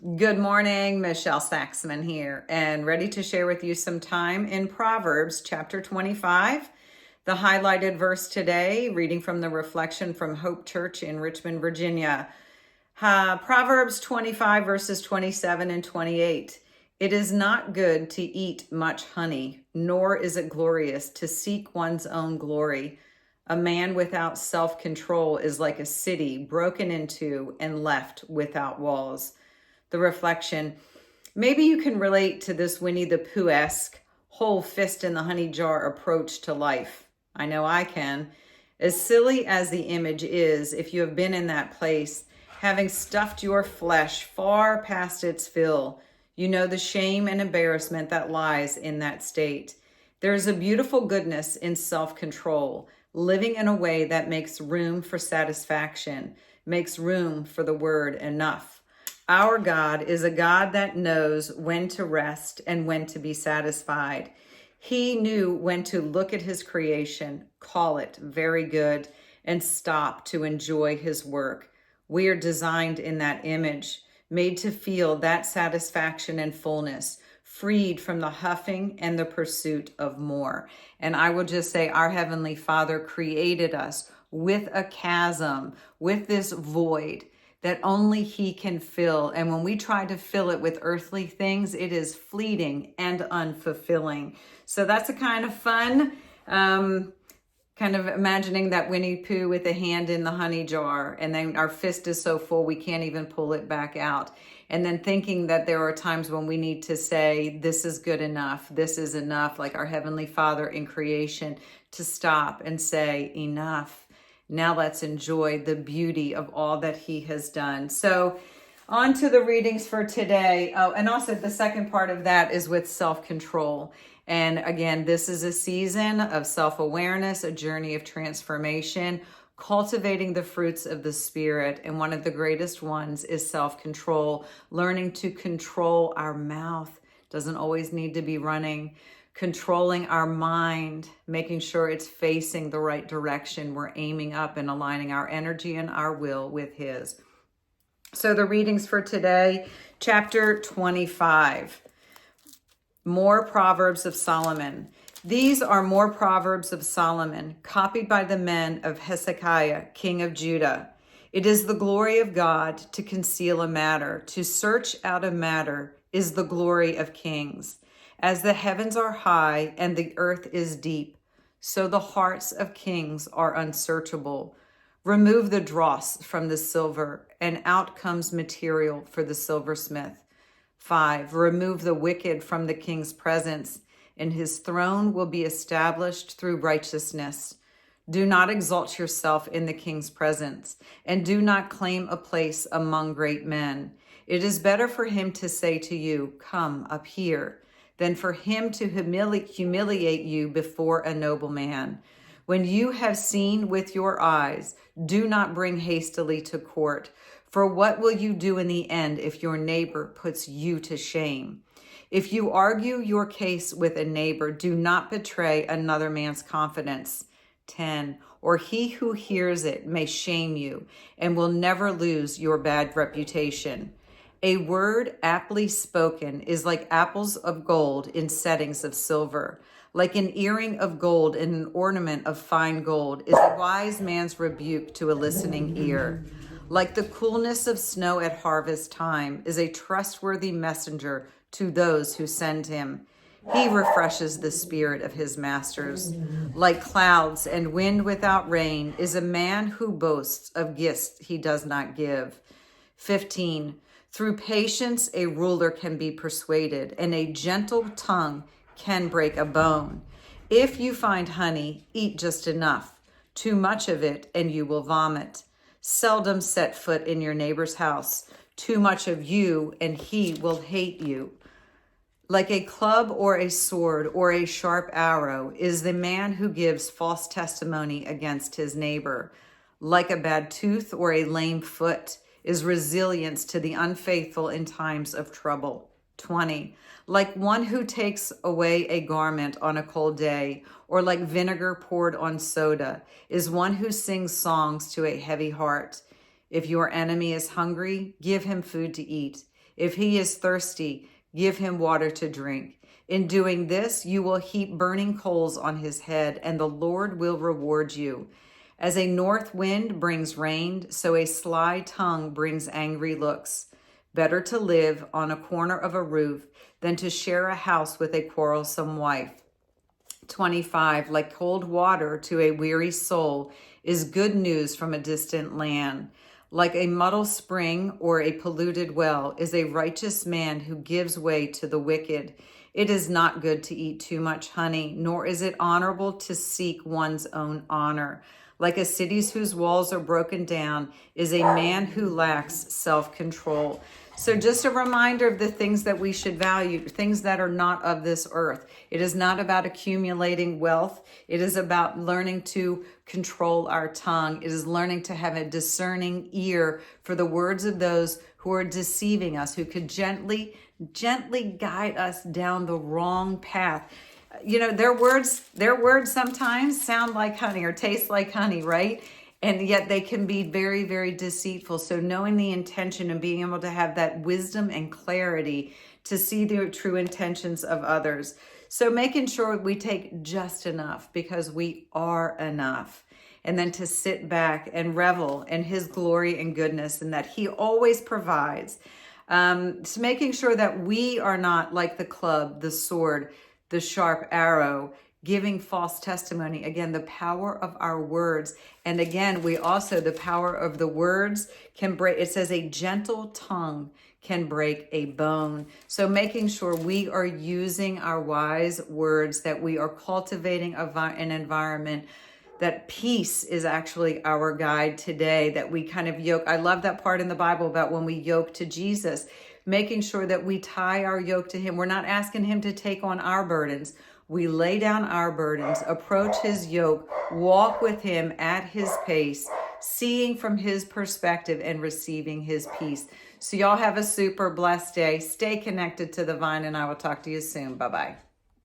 Good morning, Michelle Saxman here, and ready to share with you some time in Proverbs chapter 25. The highlighted verse today, reading from the reflection from Hope Church in Richmond, Virginia. Proverbs 25 verses 27 and 28. It is not good to eat much honey, nor is it glorious to seek one's own glory. A man without self-control is like a city broken into and left without walls. The reflection, maybe you can relate to this Winnie the Pooh-esque whole fist in the honey jar approach to life. I know I can. As silly as the image is, if you have been in that place, having stuffed your flesh far past its fill, you know the shame and embarrassment that lies in that state. There is a beautiful goodness in self-control, living in a way that makes room for satisfaction, makes room for the word enough. Our God is a God that knows when to rest and when to be satisfied. He knew when to look at his creation, call it very good, and stop to enjoy his work. We are designed in that image, made to feel that satisfaction and fullness, freed from the huffing and the pursuit of more. And I will just say our Heavenly Father created us with a chasm, with this void that only he can fill. And when we try to fill it with earthly things, it is fleeting and unfulfilling. So that's a kind of fun, kind of imagining that Winnie Pooh with a hand in the honey jar, and then our fist is so full we can't even pull it back out. And then thinking that there are times when we need to say, this is good enough, this is enough, like our Heavenly Father in creation, to stop and say, enough. Now let's enjoy the beauty of all that he has done. So on to the readings for today. Oh, and also the second part of that is with self-control. And again, this is a season of self-awareness, a journey of transformation, cultivating the fruits of the Spirit. And one of the greatest ones is self-control, learning to control our mouth. Doesn't always need to be running. Controlling our mind, making sure it's facing the right direction. We're aiming up and aligning our energy and our will with his. So the readings for today, chapter 25, more Proverbs of Solomon. These are more Proverbs of Solomon, copied by the men of Hezekiah, king of Judah. It is the glory of God to conceal a matter. To search out a matter is the glory of kings. As the heavens are high and the earth is deep, so the hearts of kings are unsearchable. Remove the dross from the silver, and out comes material for the silversmith. 5, remove the wicked from the king's presence, and his throne will be established through righteousness. Do not exalt yourself in the king's presence, and do not claim a place among great men. It is better for him to say to you, come up here, than for him to humiliate you before a noble man. When you have seen with your eyes, do not bring hastily to court. For what will you do in the end if your neighbor puts you to shame? If you argue your case with a neighbor, do not betray another man's confidence. 10, or he who hears it may shame you and will never lose your bad reputation. A word aptly spoken is like apples of gold in settings of silver. Like an earring of gold and an ornament of fine gold is a wise man's rebuke to a listening ear. Like the coolness of snow at harvest time is a trustworthy messenger to those who send him. He refreshes the spirit of his masters. Like clouds and wind without rain is a man who boasts of gifts he does not give. 15, through patience, a ruler can be persuaded, and a gentle tongue can break a bone. If you find honey, eat just enough. Too much of it, and you will vomit. Seldom set foot in your neighbor's house. Too much of you, and he will hate you. Like a club or a sword or a sharp arrow is the man who gives false testimony against his neighbor. Like a bad tooth or a lame foot is resilience to the unfaithful in times of trouble. 20, like one who takes away a garment on a cold day, or like vinegar poured on soda, is one who sings songs to a heavy heart. If your enemy is hungry, give him food to eat. If he is thirsty, give him water to drink. In doing this, you will heap burning coals on his head, and the Lord will reward you. As a north wind brings rain, so a sly tongue brings angry looks. Better to live on a corner of a roof than to share a house with a quarrelsome wife. 25, like cold water to a weary soul is good news from a distant land. Like a muddled spring or a polluted well is a righteous man who gives way to the wicked. It is not good to eat too much honey, nor is it honorable to seek one's own honor. Like a city whose walls are broken down is a man who lacks self-control. So just a reminder of the things that we should value, things that are not of this earth. It is not about accumulating wealth. It is about learning to control our tongue. It is learning to have a discerning ear for the words of those who are deceiving us, who could gently guide us down the wrong path. You know, their words sometimes sound like honey or taste like honey, right? And yet they can be very, very deceitful. So knowing the intention and being able to have that wisdom and clarity to see the true intentions of others. So making sure we take just enough because we are enough. And then to sit back and revel in his glory and goodness and that he always provides. So making sure that we are not like the club, the sword, the sharp arrow, giving false testimony. Again, the power of our words. And again, we also, the power of the words can break. It says a gentle tongue can break a bone. So making sure we are using our wise words, that we are cultivating an environment, that peace is actually our guide today, that we kind of yoke. I love that part in the Bible about when we yoke to Jesus, making sure that we tie our yoke to him. We're not asking him to take on our burdens. We lay down our burdens, approach his yoke, walk with him at his pace, seeing from his perspective and receiving his peace. So y'all have a super blessed day. Stay connected to the vine, and I will talk to you soon. Bye-bye.